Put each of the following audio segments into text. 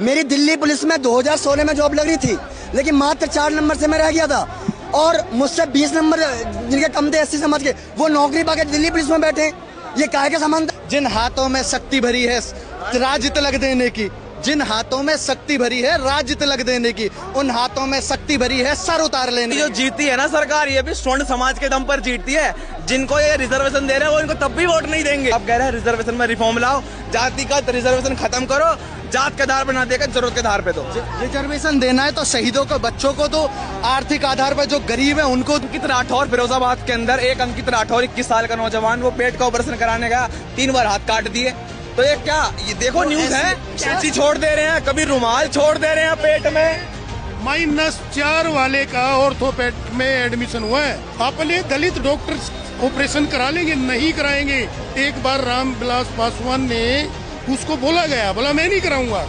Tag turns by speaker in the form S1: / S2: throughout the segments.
S1: मेरी दिल्ली पुलिस में 2016 में जॉब लग रही थी, लेकिन मात्र 4 नंबर से मैं रह गया था। और मुझसे 20 नंबर जिनके कम थे एससी समाज के, वो नौकरी पाके दिल्ली पुलिस में बैठे। ये काहे का समान था?
S2: जिन हाथों में शक्ति भरी है राज्य तिलक देने की, जिन हाथों में शक्ति भरी है राज्य तिलक देने की, उन हाथों में शक्ति भरी है सर उतार लेने की।
S3: जो जीती है ना सरकार, ये भी स्वर्ण समाज के दम पर जीतती है। जिनको ये रिजर्वेशन दे रहे हैं वो इनको तब भी वोट नहीं देंगे। अब कह रहे हैं रिजर्वेशन में रिफॉर्म लाओ, जातिगत रिजर्वेशन खत्म करो, जात के आधार पर ना देकर जरूरत के आधार पे दो।
S2: रिजर्वेशन देना है तो शहीदों को, बच्चों को दो, आर्थिक आधार पर जो गरीब है उनको।
S3: अंकित राठौर फिरोजाबाद के अंदर, एक अंकित राठौर 21 साल का नौजवान, वो पेट का ऑपरेशन कराने गया, 3 बार हाथ काट दिए। तो ये क्या, ये देखो न्यूज है, कैंची छोड़ दे रहे हैं, कभी रुमाल छोड़ दे रहे हैं पेट में।
S4: -4 वाले का ऑर्थोपेड में एडमिशन हुआ है। अपने दलित डॉक्टर ऑपरेशन करा लेंगे, नहीं कराएंगे। एक बार रामविलास पासवान ने उसको बोला गया, बोला मैं नहीं कराऊंगा,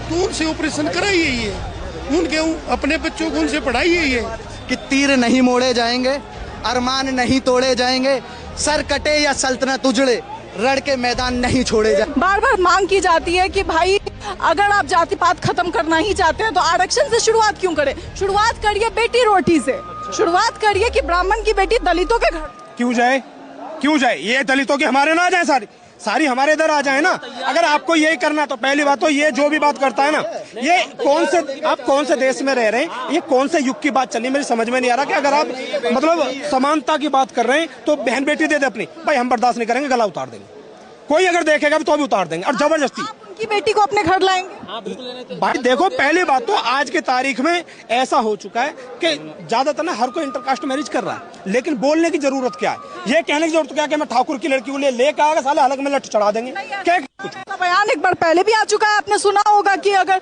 S4: तो उनसे ऑपरेशन कराइए, ये उनके अपने बच्चों को उनसे पढ़ाइए। ये
S2: कि तीर नहीं मोड़े जाएंगे, अरमान नहीं तोड़े जाएंगे, सर कटे या सल्तनत उजड़े, रण के मैदान नहीं छोड़े जाए।
S5: बार बार मांग की जाती है कि भाई अगर आप जाति पात खत्म करना ही चाहते हैं तो आरक्षण से शुरुआत क्यों करें? शुरुआत करिए बेटी रोटी से, शुरुआत करिए कि ब्राह्मण की बेटी दलितों के घर
S4: क्यों जाए? ये दलितों के हमारे ना आ जाए, सारी हमारे इधर आ जाए ना। अगर आपको यही करना तो पहली बात तो ये जो भी बात करता है ना, ये आप कौन से देश में रह रहे हैं, ये कौन से युग की बात चल रही है, मेरी समझ में नहीं आ रहा। कि अगर आप मतलब समानता की बात कर रहे हैं तो बहन बेटी दे अपनी, भाई हम बर्दाश्त नहीं करेंगे, गला उतार देंगे। कोई अगर देखेगा तो भी उतार देंगे, और जबरदस्ती
S5: की बेटी को अपने घर लाएंगे।
S4: भाई देखो, पहली बात तो आज की तारीख में ऐसा हो चुका है कि ज्यादातर ना हर कोई इंटरकास्ट मैरिज कर रहा है, लेकिन बोलने की जरूरत क्या है, ये कहने की जरूरत क्या है कि मैं ठाकुर की लड़की को लेकर आएगा, साले हलक में लट चढ़ा देंगे। क्या
S5: बयान एक बार पहले भी आ चुका है, आपने सुना होगा कि अगर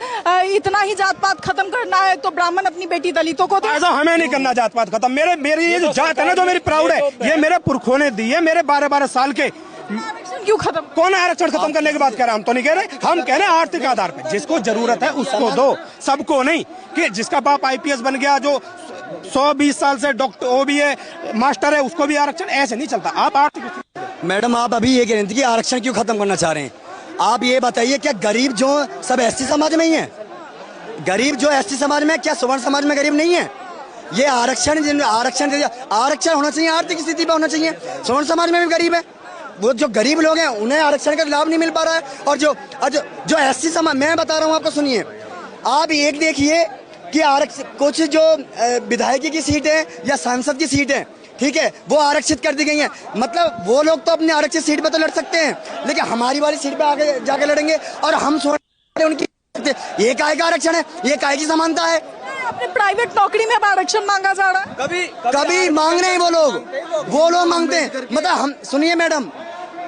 S5: इतना ही जात पात खत्म करना है तो ब्राह्मण अपनी बेटी दलितों को दे।
S4: ऐसा हमें नहीं करना जात पात खत्म। मेरी ये जो जात है ना, जो मेरी प्राउड है, ये मेरे पुरखों ने दी है, मेरे 12-12 साल के।
S5: आरक्षण क्यों खत्म?
S4: कौन आरक्षण खत्म करने की बात कर रहे हैं? हम तो नहीं कह रहे, हम कह रहे हैं आर्थिक आधार पे जिसको जरूरत है उसको दो, सबको नहीं। कि जिसका बाप IPS बन गया, जो 120 साल से डॉक्टर वो भी है, मास्टर है, उसको भी आरक्षण, ऐसे नहीं चलता। आप आर्थिक
S1: मैडम, आप अभी ये कह रही थी कि आरक्षण क्यों खत्म करना चाह रहे हैं। आप ये बताइए, क्या गरीब जो सब SC समाज में ही है? गरीब जो SC समाज में, क्या सवर्ण समाज में गरीब नहीं है? ये आरक्षण होना चाहिए, आर्थिक स्थिति पे होना चाहिए। सवर्ण समाज में भी गरीब है, वो जो गरीब लोग हैं उन्हें आरक्षण का लाभ नहीं मिल पा रहा है। और जो SC समाज, मैं बता रहा हूँ आपको, सुनिए। आप एक देखिए कि आरक्षण, कुछ जो विधायकी की सीट है या सांसद की सीट है, ठीक है, वो आरक्षित कर दी गई हैं। मतलब वो लोग तो अपनी आरक्षित सीट पे तो लड़ सकते हैं, लेकिन हमारी वाली सीट पे आगे जाके लड़ेंगे और हम उनकी। ये काहे का आरक्षण है? ये काहे की समानता है?
S5: अपने प्राइवेट नौकरी में आरक्षण मांगा जा रहा है।
S1: कभी मांग रहे हैं वो लोग मांगते हैं। मतलब हम, सुनिए मैडम,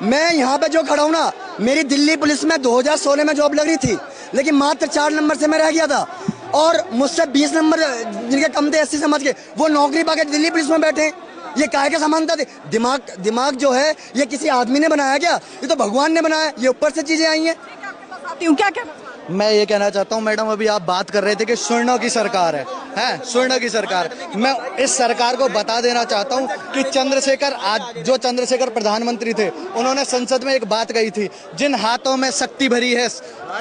S1: मैं यहाँ पे जो खड़ा हूँ ना, मेरी दिल्ली पुलिस में 2016 में जॉब लग रही थी, लेकिन मात्र 4 नंबर से मैं रह गया था। और मुझसे 20 नंबर जिनके कम थे SC समाज के, वो नौकरी पाके दिल्ली पुलिस में बैठे। ये काहे का समानता थी? दिमाग जो है ये किसी आदमी ने बनाया क्या? ये तो भगवान ने बनाया, ये ऊपर से चीजें आई हैं।
S5: क्या कहना?
S2: मैं ये कहना चाहता हूँ मैडम, अभी आप बात कर रहे थे कि स्वर्णों की सरकार है, स्वर्णों की सरकार। मैं इस सरकार को बता देना चाहता हूँ कि चंद्रशेखर प्रधानमंत्री थे, उन्होंने संसद में एक बात कही थी, जिन हाथों में शक्ति भरी है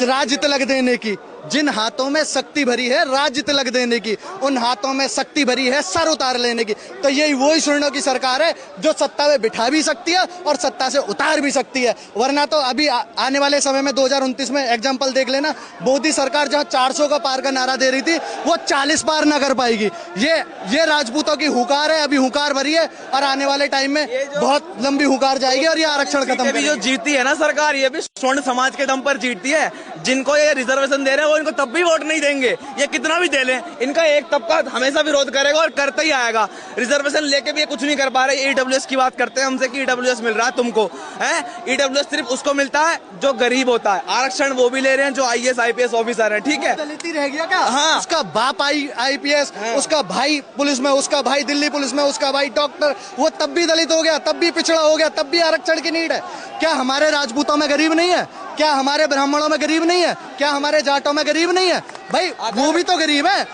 S2: राज्य तिलक देने की, जिन हाथों में शक्ति भरी है राज्य तिलक देने की, उन हाथों में शक्ति भरी है सर उतार लेने की। तो यही वही स्वर्णों की सरकार है जो सत्ता में बिठा भी सकती है और सत्ता से उतार भी सकती है। वरना तो अभी आने वाले समय में 2029 में एग्जाम्पल देख लेना, मोदी सरकार जहाँ 400 का पार का नारा दे रही थी, वो 40 पार न कर पाएगी। ये राजपूतों की हुकार है, अभी हुकार भरी है, और आने वाले टाइम में बहुत लंबी हुकार जाएगी और ये आरक्षण खत्म।
S3: जो जीती है ना सरकार, ये भी स्वर्ण समाज के दम पर जीतती है। जिनको ये रिजर्वेशन दे रहे हैं वो इनको तब भी वोट नहीं देंगे, ये कितना भी दे लें। इनका एक तबका हमेशा विरोध करेगा और करता ही आएगा। रिजर्वेशन लेके भी ये कुछ नहीं कर पा रहे। EWS की बात करते हैं हमसे कि EWS मिल रहा है तुमको, है? EWS सिर्फ उसको मिलता है जो गरीब होता है। आरक्षण वो भी ले रहे हैं जो IAS IPS ऑफिसर है, ठीक है?
S2: दलित ही रह गया क्या?
S3: हाँ,
S2: उसका बाप IPS, उसका भाई पुलिस में, उसका भाई दिल्ली पुलिस में, उसका भाई डॉक्टर, वो तब भी दलित हो गया, तब भी पिछड़ा हो गया, तब भी आरक्षण की नीड है। क्या हमारे राजपूतों में गरीब नहीं है? क्या हमारे ब्राह्मणों में गरीब नहीं है? क्या हमारे जाटों में गरीब नहीं है? भाई वो भी तो गरीब है।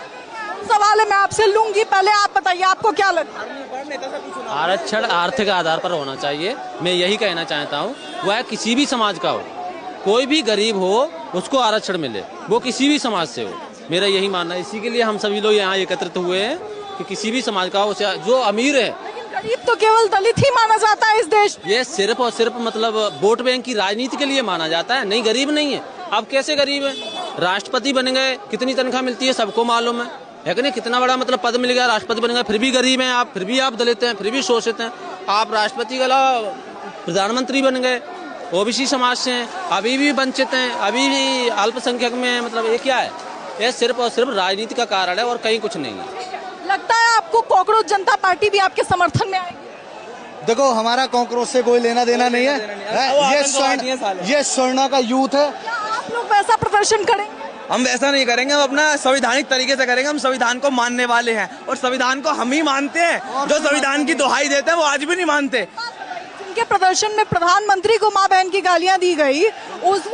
S5: सवाल है, मैं आपसे लूंगी, पहले आप बताइए आपको क्या लगता है?
S6: आरक्षण आर्थिक आधार पर होना चाहिए। मैं यही कहना चाहता हूँ, वह किसी भी समाज का हो, कोई भी गरीब हो उसको आरक्षण मिले, वो किसी भी समाज से हो। मेरा यही मानना है, इसी के लिए हम सभी लोग यहाँ एकत्रित हुए हैं कि किसी भी समाज का हो, उसे जो अमीर है।
S5: लेकिन गरीब तो केवल दलित ही माना जाता है इस देश में।
S6: ये सिर्फ और सिर्फ मतलब वोट बैंक की राजनीति के लिए माना जाता है, नहीं गरीब नहीं है। अब कैसे गरीब है? राष्ट्रपति बन गए, कितनी तनख्वाह मिलती है सबको मालूम है कि नहीं? कितना बड़ा मतलब पद मिल गया, राष्ट्रपति बन गए, फिर भी गरीब हैं आप, फिर भी आप दलित हैं, फिर भी शोषित हैं। आप राष्ट्रपति के अलावा प्रधानमंत्री बन गए, ओबीसी समाज से हैं, अभी भी वंचित हैं, अभी भी अल्पसंख्यक में हैं। मतलब ये क्या है? ये सिर्फ और सिर्फ राजनीति का कारण है और कहीं कुछ नहीं है।
S5: लगता है आपको कॉकरोच जनता पार्टी भी आपके समर्थन में आएगी?
S2: देखो, हमारा कॉकरोच से कोई लेना देना नहीं है। ये स्वर्ण का यूथ है।
S5: क्या आप लोग वैसा प्रदर्शन करेंगे?
S3: हम ऐसा नहीं करेंगे, हम अपना संवैधानिक तरीके से करेंगे। हम संविधान को मानने वाले हैं और संविधान को हम ही मानते हैं। जो संविधान की दुहाई देते हैं वो आज भी नहीं मानते।
S5: उनके प्रदर्शन में प्रधानमंत्री को मां बहन की गालियां दी गई,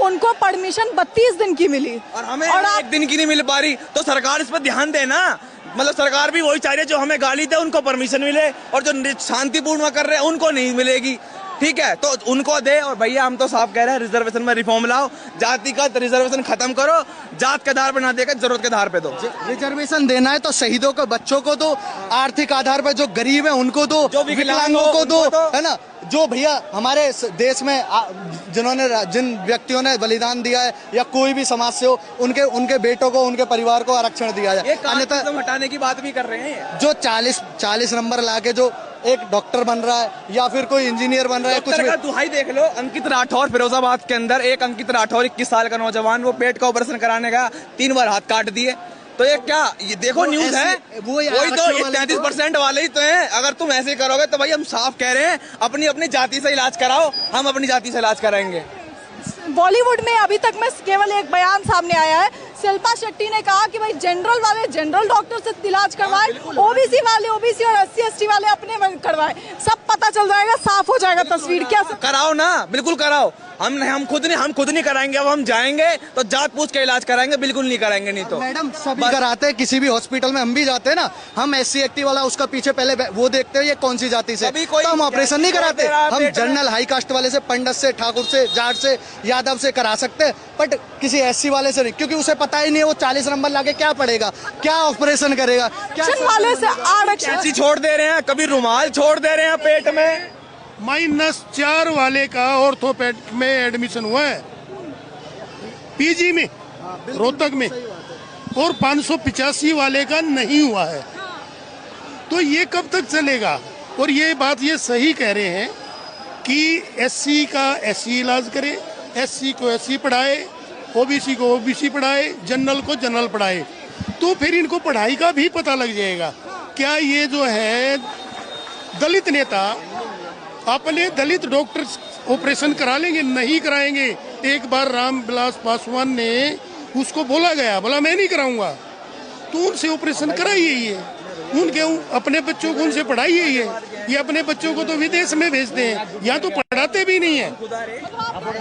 S5: उनको परमिशन 32 दिन की मिली
S3: और हमें एक दिन की नहीं मिल पा रही। तो सरकार इस पर ध्यान देना। मतलब सरकार भी वही चाह रही है, जो हमें गाली दे उनको परमिशन मिले और जो शांतिपूर्ण कर रहे हैं उनको नहीं मिलेगी। ठीक है, तो उनको दे। और भैया हम तो साफ कह रहे हैं, रिजर्वेशन में रिफॉर्म लाओ, जातिगत रिजर्वेशन खत्म करो, जात के आधार पर ना देकर जरूरत के आधार पे दो।
S2: रिजर्वेशन देना है तो शहीदों को, बच्चों को दो, आर्थिक आधार पर जो गरीब है उनको दो,
S3: जो
S2: विकलांगों को दो, है ना? जो भैया हमारे देश में जिन व्यक्तियों ने बलिदान दिया है या कोई भी समाज से हो, उनके बेटों को, उनके परिवार को आरक्षण दिया जाए।
S3: अन्यथा हटाने की बात भी कर रहे हैं।
S2: जो 40 नंबर लाके जो एक डॉक्टर बन रहा है या फिर कोई इंजीनियर बन रहा है, कुछ
S3: का दुहाई देख लो। अंकित राठौर फिरोजाबाद के अंदर, एक अंकित राठौर 21 साल का नौजवान, वो पेट का ऑपरेशन कराने का 3 बार हाथ काट दिए। तो ये क्या, ये देखो न्यूज है, वही तो 33% वाले ही तो हैं। अगर तुम ऐसे करोगे तो भाई हम साफ कह रहे हैं, अपनी अपनी जाति से इलाज कराओ, हम अपनी जाति से इलाज कराएंगे।
S5: बॉलीवुड में अभी तक में केवल एक बयान सामने आया है, शिल्पा शेट्टी ने कहा कि भाई जनरल वाले जनरल डॉक्टर से इलाज करवाए, ओबीसी वाले ओबीसी और SC/ST वाले अपने करवाए। सब पता चल जाएगा, साफ हो जाएगा तस्वीर। क्या
S3: कराओ ना, बिल्कुल कराओ। हम खुद नहीं कराएंगे। अब हम जाएंगे तो जात पूछ के इलाज कराएंगे, बिल्कुल नहीं कराएंगे। नहीं तो
S2: मैडम सभी कराते हैं, किसी भी हॉस्पिटल में हम भी जाते हैं ना, हम SC/ST वाला उसका पीछे पहले वो देखते हैं ये कौन सी जाति से, तो हम ऑपरेशन नहीं कराते। हम जनरल हाई कास्ट वाले से, पंडित से, ठाकुर से, जाट से, यादव से करा सकते हैं, बट किसी SC वाले से नहीं, क्योंकि उसे पता ही नहीं है वो 40 नंबर लाके क्या पड़ेगा, क्या ऑपरेशन करेगा। क्या
S5: वाले से आरक्षण
S3: छोड़ दे रहे हैं, कभी रुमाल छोड़ दे रहे हैं पेट में।
S7: -4 वाले का ऑर्थोपेड में एडमिशन हुआ है, PG में रोहतक में, और 585 वाले का नहीं हुआ है। तो ये कब तक चलेगा? और ये बात ये सही कह रहे हैं कि SC का SC इलाज करे, SC को SC पढ़ाए, OBC को OBC पढ़ाए, जनरल को जनरल पढ़ाए, तो फिर इनको पढ़ाई का भी पता लग जाएगा। क्या ये जो है दलित नेता अपने दलित डॉक्टर ऑपरेशन करा लेंगे? नहीं कराएंगे। एक बार रामविलास पासवान ने उसको बोला गया, बोला मैं नहीं कराऊंगा, तो उनसे ऑपरेशन कराइए, ये उनके अपने बच्चों को उनसे पढ़ाइए। ये अपने बच्चों को तो विदेश में भेजते हैं, यहाँ तो पढ़ाते भी नहीं है।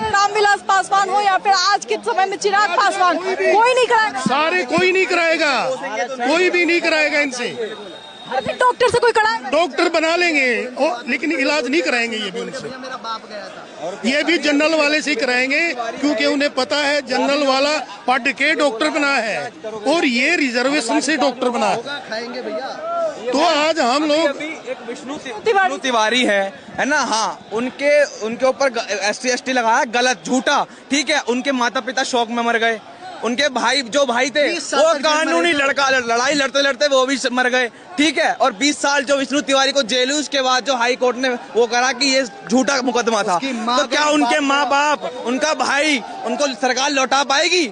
S5: रामविलास पासवान हो या फिर आज के समय में चिराग पासवान, कोई नहीं कराएगा।
S7: सारे कोई नहीं कराएगा, कोई भी नहीं कराएगा इनसे।
S5: डॉक्टर से कोई कराएगा?
S7: डॉक्टर बना लेंगे लेकिन इलाज नहीं कराएंगे ये भी उनसे। ये भी जनरल वाले से ही कराएंगे, क्योंकि उन्हें पता है जनरल वाला पढ़ के डॉक्टर बना है और ये रिजर्वेशन से डॉक्टर बना है। तो आज हम लोग,
S3: एक विष्णु तिवारी है ना, हाँ, उनके ऊपर SC/ST लगाया गलत, झूठा। ठीक है, उनके माता पिता शौक में मर गए, उनके जो भाई थे वो कानूनी लड़ाई लड़ते लड़ते वो भी मर गए। ठीक है, और 20 साल जो विष्णु तिवारी को जेल, उसके बाद जो हाई कोर्ट ने वो करा कि ये झूठा मुकदमा था, तो क्या उनके माँ बाप, उनका भाई, उनको सरकार लौटा पाएगी?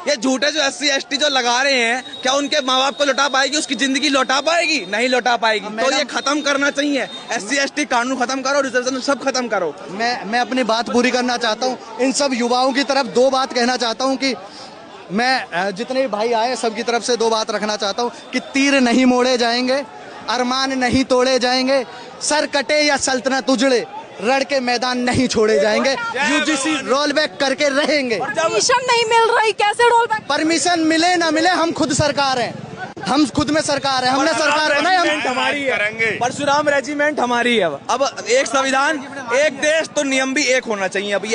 S3: ये झूठे जो SC/ST जो लगा रहे हैं, क्या उनके माँ बाप को लौटा पाएगी? उसकी जिंदगी लौटा पाएगी? नहीं लौटा पाएगी। तो ये खत्म करना चाहिए, SC/ST कानून खत्म करो, रिजर्वेशन सब खत्म करो।
S2: मैं अपनी बात पूरी करना चाहता हूँ। इन सब युवाओं की तरफ 2 बात कहना चाहता हूँ कि मैं जितने भी भाई आए सबकी तरफ से 2 बात रखना चाहता हूँ कि तीर नहीं मोड़े जाएंगे, अरमान नहीं तोड़े जाएंगे, सर कटे या सल्तनत उजड़े, रण के मैदान नहीं छोड़े जाएंगे, UGC रोल बैक करके रहेंगे।
S5: परमिशन नहीं मिल रही, कैसे रोल बैक?
S2: परमिशन मिले ना मिले, हम खुद सरकार हैं, हम खुद में सरकार है, हमने सरकार बनाई, हम
S3: हमारी है। परशुराम रेजिमेंट हमारी है। अब एक संविधान, एक देश, तो नियम भी एक होना चाहिए। अब